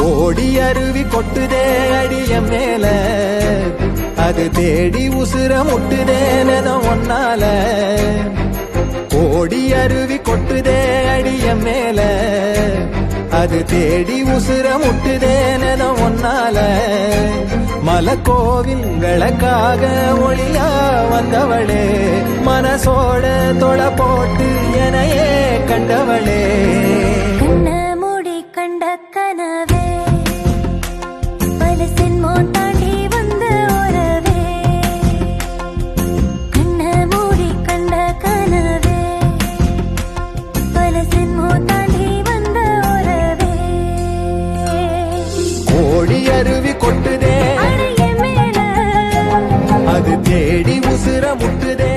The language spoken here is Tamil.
ஓடி அருவி கொட்டுதே அடிய மேல, அது தேடி உசுர முட்டுதே நெதம் ஒன்னால. ஓடி அருவி கொட்டுதே அடிய மேல, அது தேடி உசுர முட்டுதே நெதம் ஒன்னால. மலக்கோவில் விளக்காக ஒளியா வந்தவளே, மனசோட தொட போட்டு எனையே கண்டவளே. மூடி கண்ட கனவே, பல சென்மோ தாண்டி வந்த உறவே. கண்ண மூடி கண்ட கனவே, பல சென்மோ தாண்டி வந்த உறவே. ஓடி அருவி கொட்டுதே அடைய மேல, அது தேடி உசுர முட்டுதே